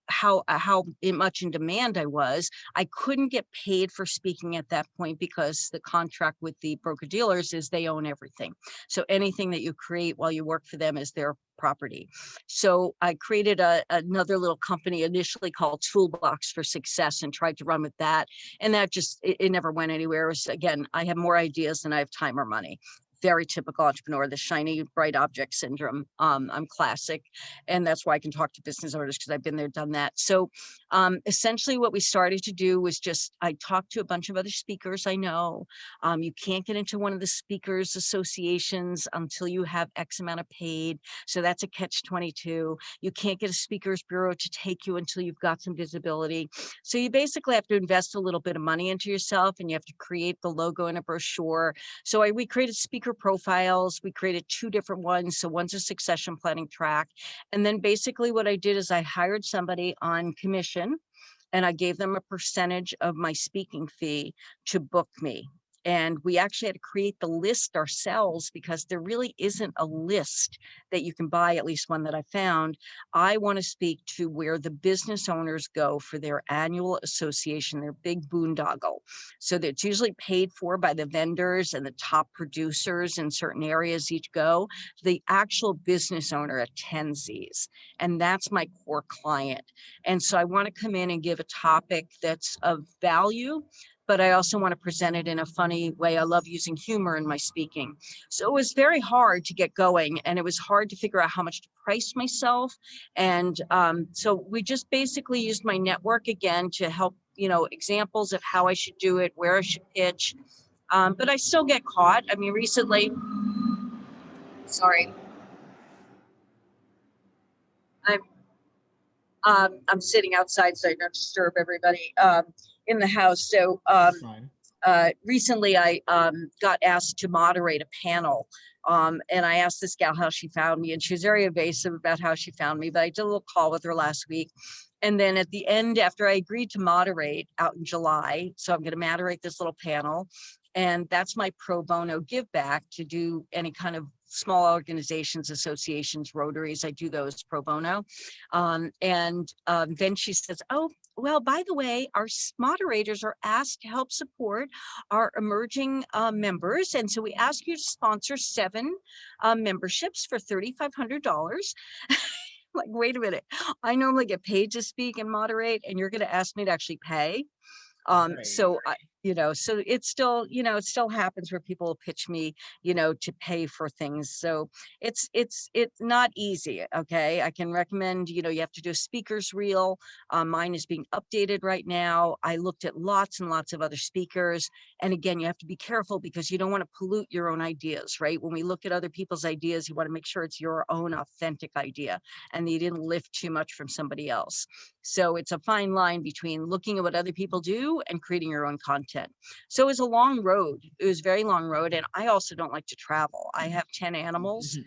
how much in demand I was, I couldn't get paid for speaking at that point, because the contract with the broker dealers is they own everything. So anything that you create while you work for them is their property. So I created another little company initially called Toolbox for Success and tried to run with that, and that just it never went anywhere. It was, again, I have more ideas than I have time or money. Very typical entrepreneur, the shiny bright object syndrome. I'm classic, and that's why I can talk to business owners, because I've been there, done that. So essentially what we started to do was I talked to a bunch of other speakers I know. You can't get into one of the speakers associations until you have X amount of paid. So that's a catch-22. You can't get a speakers bureau to take you until you've got some visibility. So you basically have to invest a little bit of money into yourself, and you have to create the logo in a brochure. So we created speaker profiles. We created 2 different ones. So one's a succession planning track. And then basically what I did is I hired somebody on commission, and I gave them a percentage of my speaking fee to book me. And we actually had to create the list ourselves, because there really isn't a list that you can buy, at least one that I found. I want to speak to where the business owners go for their annual association, their big boondoggle. So that's usually paid for by the vendors and the top producers in certain areas each go. The actual business owner attends these, and that's my core client. And so I want to come in and give a topic that's of value, but I also want to present it in a funny way. I love using humor in my speaking. So it was very hard to get going, and it was hard to figure out how much to price myself. And so we just basically used my network again to help, examples of how I should do it, where I should pitch. But I still get caught. I mean, recently, sorry, I'm I'm sitting outside so I don't disturb everybody in the house. So Fine. recently I got asked to moderate a panel. And I asked this gal how she found me, and she was very evasive about how she found me, but I did a little call with her last week. And then at the end, after I agreed to moderate out in July, so I'm going to moderate this little panel. And that's my pro bono give back, to do any kind of small organizations, associations, Rotaries. I do those pro bono. Then she says, oh, well, by the way, our moderators are asked to help support our emerging members. And so we ask you to sponsor 7 memberships for $3,500. Like, wait a minute. I normally get paid to speak and moderate, and you're going to ask me to actually pay. Right. So I, so it's still, it still happens where people will pitch me, to pay for things. So it's not easy. Okay. I can recommend, you have to do a speaker's reel. Mine is being updated right now. I looked at lots and lots of other speakers. And again, you have to be careful because you don't want to pollute your own ideas, right? When we look at other people's ideas, you want to make sure it's your own authentic idea and you didn't lift too much from somebody else. So it's a fine line between looking at what other people do and creating your own content. So it was a long road. It was a very long road. And I also don't like to travel. I have 10 animals.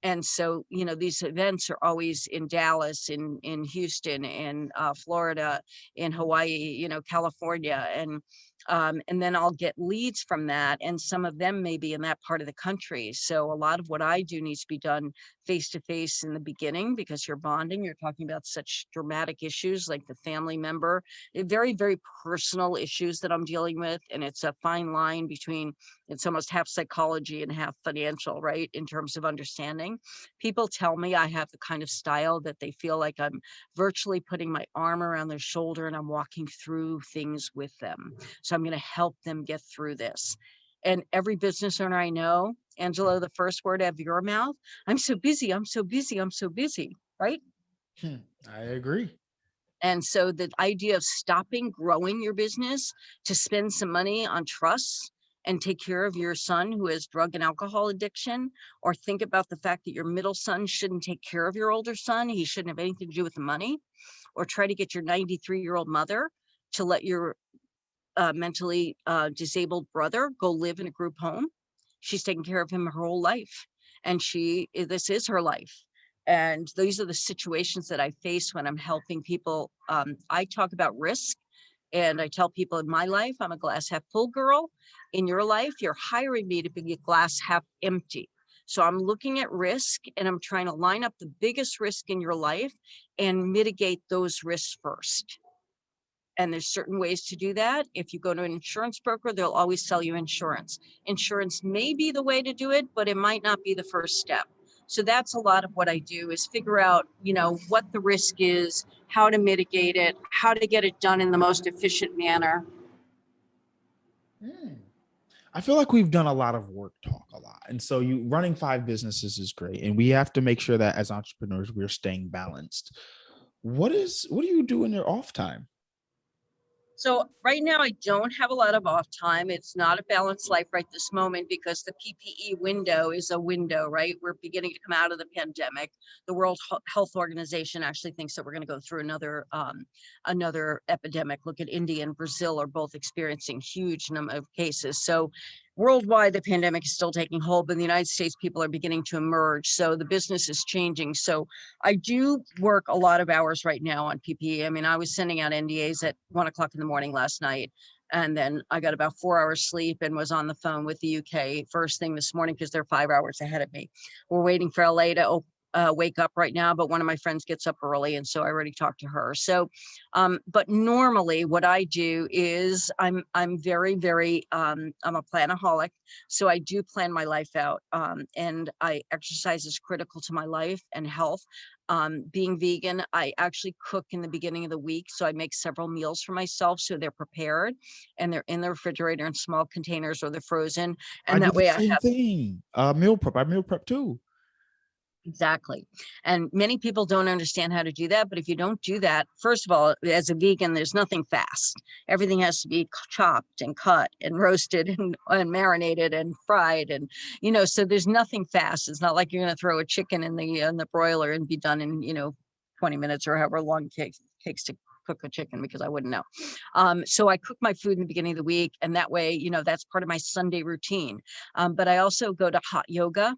And so, these events are always in Dallas, in Houston, in Florida, in Hawaii, California. And then I'll get leads from that. And some of them may be in that part of the country. So a lot of what I do needs to be done face to face in the beginning because you're bonding. You're talking about such dramatic issues like the family member, very, very personal issues that I'm dealing with. And it's a fine line between, it's almost half psychology and half financial, right? In terms of understanding. People tell me I have the kind of style that they feel like I'm virtually putting my arm around their shoulder and I'm walking through things with them. So I'm going to help them get through this. And every business owner I know, Angelo, the first word out of your mouth, I'm so busy, I'm so busy, I'm so busy, right? I agree. And so the idea of stopping growing your business to spend some money on trusts and take care of your son who has drug and alcohol addiction, or think about the fact that your middle son shouldn't take care of your older son, he shouldn't have anything to do with the money, or try to get your 93-year-old mother to let your mentally disabled brother go live in a group home. She's taken care of him her whole life, and this is her life. And these are the situations that I face when I'm helping people. I talk about risk, and I tell people in my life, I'm a glass half full girl. In your life, you're hiring me to be a glass half empty. So I'm looking at risk and I'm trying to line up the biggest risk in your life and mitigate those risks first. And there's certain ways to do that. If you go to an insurance broker, they'll always sell you insurance. Insurance may be the way to do it, but it might not be the first step. So that's a lot of what I do is figure out, what the risk is, how to mitigate it, how to get it done in the most efficient manner. Mm. I feel like we've done a lot of work talk a lot. And so you running 5 businesses is great. And we have to make sure that as entrepreneurs, we're staying balanced. What do you do in your off time? So right now, I don't have a lot of off time. It's not a balanced life right this moment because the PPE window is a window, right? We're beginning to come out of the pandemic. The World Health Organization actually thinks that we're going to go through another epidemic. Look at India and Brazil are both experiencing huge number of cases. So worldwide, the pandemic is still taking hold, but in the United States, people are beginning to emerge. So the business is changing. So I do work a lot of hours right now on PPE. I mean, I was sending out NDAs at 1 o'clock in the morning last night. And then I got about 4 hours sleep and was on the phone with the UK first thing this morning because they're 5 hours ahead of me. We're waiting for LA to wake up right now, but one of my friends gets up early, and so I already talked to her. So, but normally what I do is I'm very, very I'm a planaholic, so I do plan my life out, and exercise is critical to my life and health. Being vegan, I actually cook in the beginning of the week, so I make several meals for myself, so they're prepared and they're in the refrigerator in small containers or they're frozen, I and do that the way I same have. thing. Meal prep. I meal prep too. Exactly. And many people don't understand how to do that. But if you don't do that, first of all, as a vegan, there's nothing fast. Everything has to be chopped and cut and roasted and marinated and fried. And, so there's nothing fast. It's not like you're going to throw a chicken in the broiler and be done in, 20 minutes or however long it takes to cook a chicken, because I wouldn't know. So I cook my food in the beginning of the week. And that way, that's part of my Sunday routine. But I also go to hot yoga.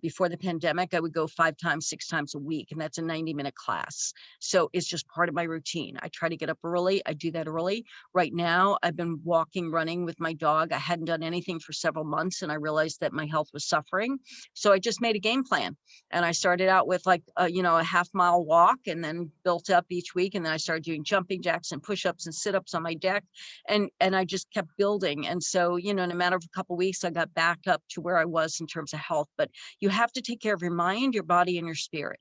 Before the pandemic, I would go 5 times, 6 times a week, and that's a 90-minute class. So it's just part of my routine. I try to get up early. I do that early. Right now, I've been walking, running with my dog. I hadn't done anything for several months, and I realized that my health was suffering. So I just made a game plan, and I started out with like, a half-mile walk, and then built up each week. And then I started doing jumping jacks and push-ups and sit-ups on my deck, and I just kept building. And so, in a matter of a couple of weeks, I got back up to where I was in terms of health. But you have to take care of your mind, your body, and your spirit.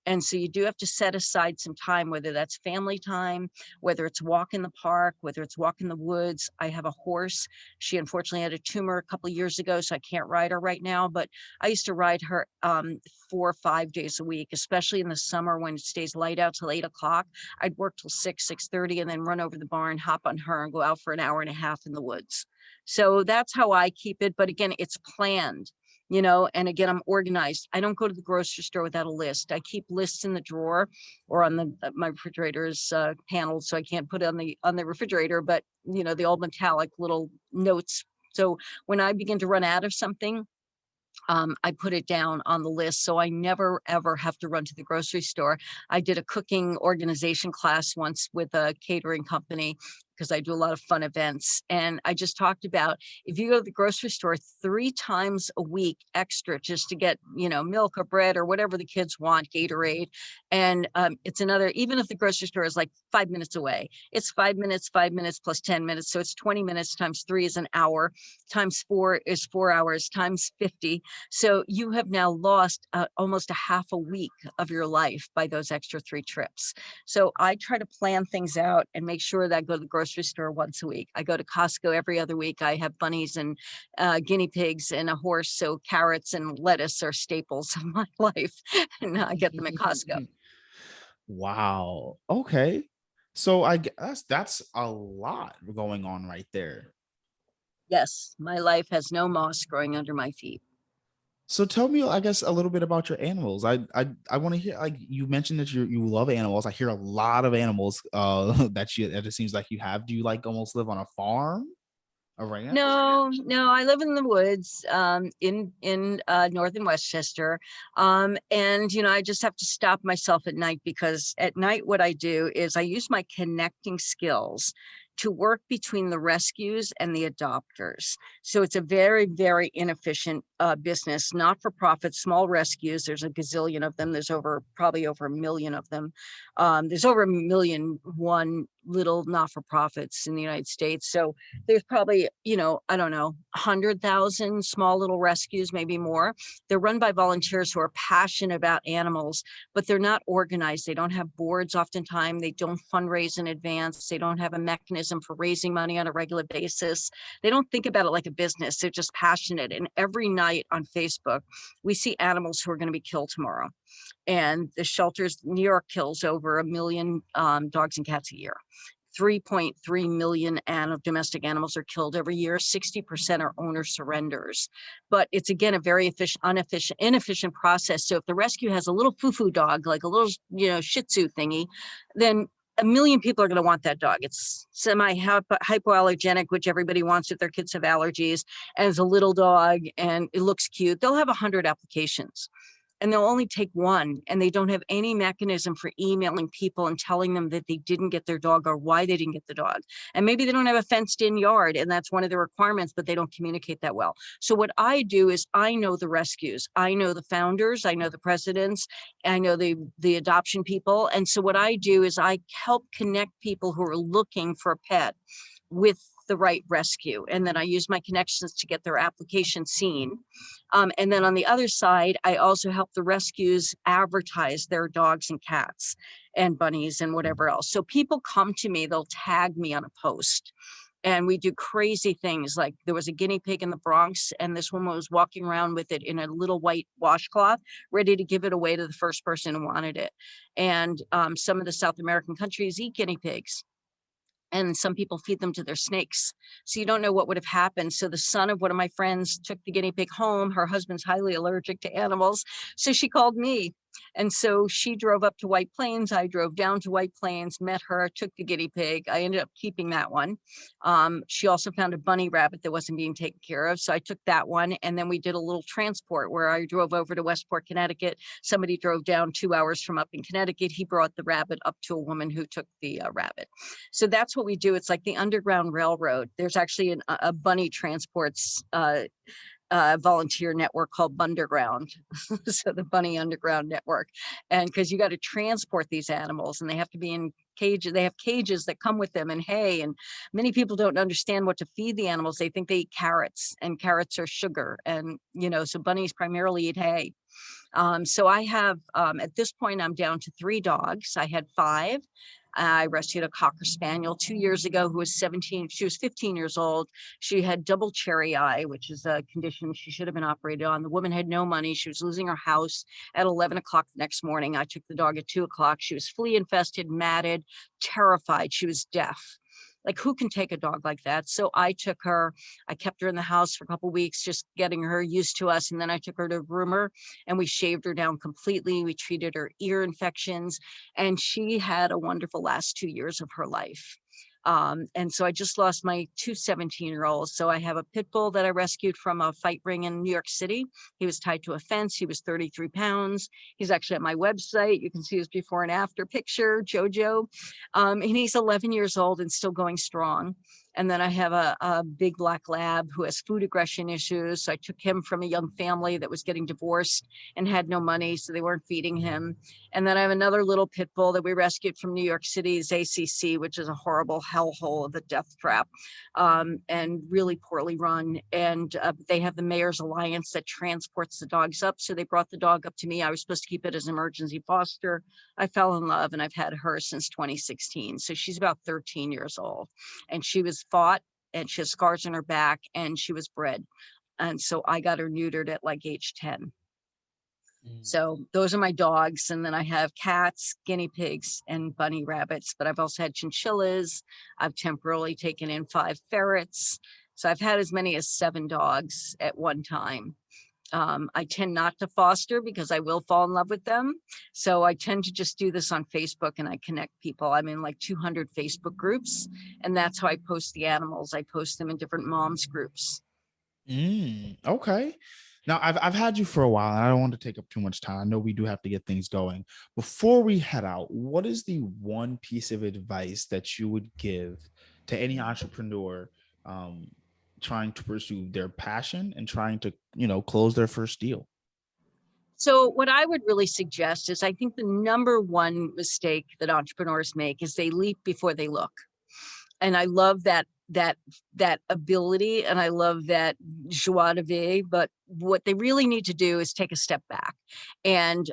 And so you do have to set aside some time, whether that's family time, whether it's walk in the park, whether it's walk in the woods. I have a horse. She unfortunately had a tumor a couple of years ago, so I can't ride her right now, but I used to ride her 4 or 5 days a week, especially in the summer when it stays light out till 8 o'clock. I'd work till 6:30, and then run over the barn, hop on her, and go out for an hour and a half in the woods. So that's how I keep it. But again, it's planned, and again, I'm organized. I don't go to the grocery store without a list. I keep lists in the drawer or on my refrigerator's panel, so I can't put it on the refrigerator, but the old metallic little notes. So when I begin to run out of something, I put it down on the list, so I never ever have to run to the grocery store. I did a cooking organization class once with a catering company because I do a lot of fun events. And I just talked about, if you go to the grocery store 3 times a week extra just to get, milk or bread or whatever the kids want, Gatorade. And it's another, even if the grocery store is like 5 minutes away, it's 5 minutes plus 10 minutes. So it's 20 minutes times 3 is an hour, times 4 is 4 hours, times 50. So you have now lost almost a half a week of your life by those extra 3 trips. So I try to plan things out and make sure that I go to the grocery store once a week. I go to Costco every other week. I have bunnies and guinea pigs and a horse. So carrots and lettuce are staples of my life. And I get them at Costco. Wow. Okay. So I guess that's a lot going on right there. Yes, my life has no moss growing under my feet. So tell me, I guess, a little bit about your animals. I want to hear. Like, you mentioned that you love animals. I hear a lot of animals that it seems like you have. Do you like almost live on a farm, a ranch? No, no, I live in the woods, in northern Westchester. And I just have to stop myself at night, because at night what I do is I use my connecting skills to work between the rescues and the adopters. So it's a very, very inefficient business, not for profit, small rescues. There's a gazillion of them. There's probably over a million of them. There's over 1,000,001 little not for profits in the United States. So there's probably, I don't know, 100,000 small little rescues, maybe more. They're run by volunteers who are passionate about animals, but they're not organized. They don't have boards oftentimes. They don't fundraise in advance. They don't have a mechanism for raising money on a regular basis. They don't think about it like a business. They're just passionate. And every night on Facebook, we see animals who are going to be killed tomorrow. And the shelters, New York kills over 1 million dogs and cats a year. 3.3 million domestic animals are killed every year. 60% are owner surrenders. But it's, again, a very inefficient process. So if the rescue has a little foo-foo dog, like a little, Shih Tzu thingy, then 1 million people are going to want that dog. It's semi-hypoallergenic, which everybody wants if their kids have allergies, and it's a little dog and it looks cute. They'll have 100 applications, and they'll only take one, and they don't have any mechanism for emailing people and telling them that they didn't get their dog or why they didn't get the dog. And maybe they don't have a fenced in yard, and that's one of the requirements, but they don't communicate that well. So what I do is I know the rescues. I know the founders. I know the presidents. I know the adoption people. And so what I do is I help connect people who are looking for a pet with the right rescue. And then I use my connections to get their application seen. And then on the other side, I also help the rescues advertise their dogs and cats and bunnies and whatever else. So people come to me, they'll tag me on a post. And we do crazy things. Like, there was a guinea pig in the Bronx, and this woman was walking around with it in a little white washcloth, ready to give it away to the first person who wanted it. And some of the South American countries eat guinea pigs, and some people feed them to their snakes. So you don't know what would have happened. So the son of one of my friends took the guinea pig home. Her husband's highly allergic to animals, so she called me. And so she drove up to White Plains. I drove down to White Plains, met her, took the guinea pig. I ended up keeping that one. She also found a bunny rabbit that wasn't being taken care of, so I took that one. And then we did a little transport where I drove over to Westport, Connecticut. Somebody drove down 2 hours from up in Connecticut. He brought the rabbit up to a woman who took the rabbit. So that's what we do. It's like the Underground Railroad. There's actually a bunny transports volunteer network called Bunderground. So the Bunny Underground Network. And because you got to transport these animals, and they have to be in cages. They have cages that come with them and hay. And many people don't understand what to feed the animals. They think they eat carrots, and carrots are sugar. And, so bunnies primarily eat hay. So I have, at this point, I'm down to 3 dogs. I had 5. I rescued a Cocker Spaniel 2 years ago who was 17. She was 15 years old. She had double cherry eye, which is a condition she should have been operated on. The woman had no money. She was losing her house at 11 o'clock the next morning. I took the dog at 2 o'clock. She was flea infested, matted, terrified. She was deaf. Like, who can take a dog like that? So I took her, I kept her in the house for a couple of weeks, just getting her used to us. And then I took her to a groomer and we shaved her down completely. We treated her ear infections, and she had a wonderful last 2 years of her life. And so I just lost my 2 17-year-olds. So I have a pit bull that I rescued from a fight ring in New York City. He was tied to a fence. He was 33 pounds. He's actually at my website. You can see his before and after picture, Jojo. And he's 11 years old and still going strong. And then I have a big black lab who has food aggression issues. So I took him from a young family that was getting divorced and had no money, so they weren't feeding him. And then I have another little pit bull that we rescued from New York City's ACC, which is a horrible hellhole of a death trap, and really poorly run. And they have the Mayor's Alliance that transports the dogs up. So they brought the dog up to me. I was supposed to keep it as an emergency foster. I fell in love, and I've had her since 2016. So she's about 13 years old, and she was fought, and she has scars on her back, and she was bred. And so I got her neutered at like age 10. So those are my dogs. And then I have cats, guinea pigs, and bunny rabbits, but I've also had chinchillas. I've temporarily taken in 5 ferrets. So I've had as many as 7 dogs at one time. I tend not to foster because I will fall in love with them. So I tend to just do this on Facebook, and I connect people. I'm in like 200 Facebook groups, and that's how I post the animals. I post them in different moms groups. Okay. Now I've had you for a while, and I don't want to take up too much time. I know we do have to get things going. Before we head out, what is the one piece of advice that you would give to any entrepreneur trying to pursue their passion and trying to, close their first deal? So what I would really suggest is, I think the number one mistake that entrepreneurs make is they leap before they look. And I love that ability, and I love that joie de vivre. But what they really need to do is take a step back and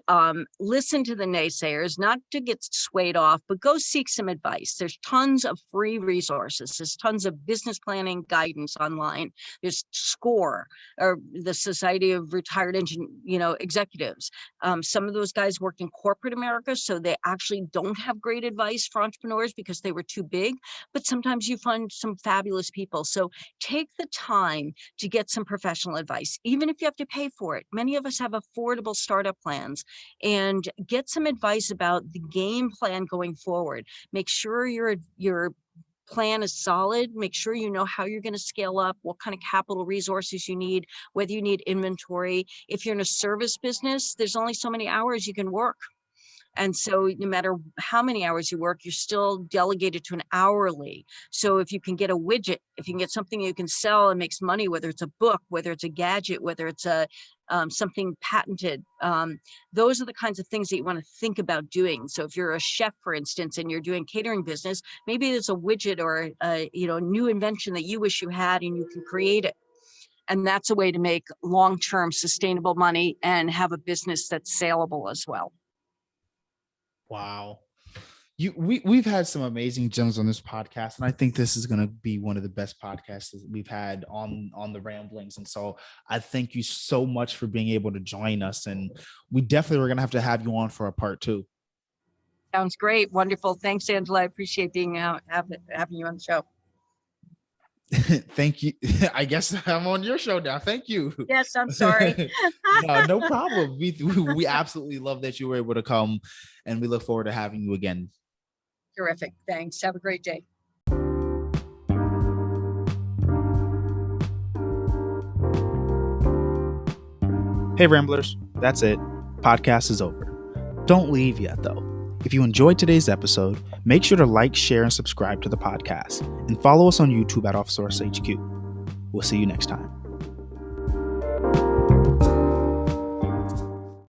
listen to the naysayers, not to get swayed off, but go seek some advice. There's tons of free resources. There's tons of business planning guidance online. There's SCORE, or the Society of Retired Executives. Some of those guys worked in corporate America, so they actually don't have great advice for entrepreneurs because they were too big. But sometimes you find some fabulous people. So take the time to get some professional advice, even if you have to pay for it. Many of us have affordable startup plans, and get some advice about the game plan going forward. Make sure your plan is solid. Make sure you know how you're going to scale up, what kind of capital resources you need, whether you need inventory. If you're in a service business, there's only so many hours you can work. And so no matter how many hours you work, you're still delegated to an hourly. So if you can get a widget, if you can get something you can sell and makes money, whether it's a book, whether it's a gadget, whether it's something patented, those are the kinds of things that you want to think about doing. So if you're a chef, for instance, and you're doing catering business, maybe there's a widget or a new invention that you wish you had, and you can create it. And that's a way to make long-term sustainable money and have a business that's saleable as well. Wow. We've had some amazing gems on this podcast, and I think this is going to be one of the best podcasts that we've had on the Ramblings. And so I thank you so much for being able to join us, and we definitely were going to have you on for a part 2. Sounds great. Wonderful. Thanks, Angela. I appreciate being having you on the show. Thank you. I guess I'm on your show now. Thank you. Yes, I'm sorry. No problem. We absolutely love that you were able to come, and we look forward to having you again. Terrific. Thanks. Have a great day. Hey, Ramblers. That's it. Podcast is over. Don't leave yet, though. If you enjoyed today's episode, make sure to like, share, and subscribe to the podcast, and follow us on YouTube at OffSource HQ. We'll see you next time.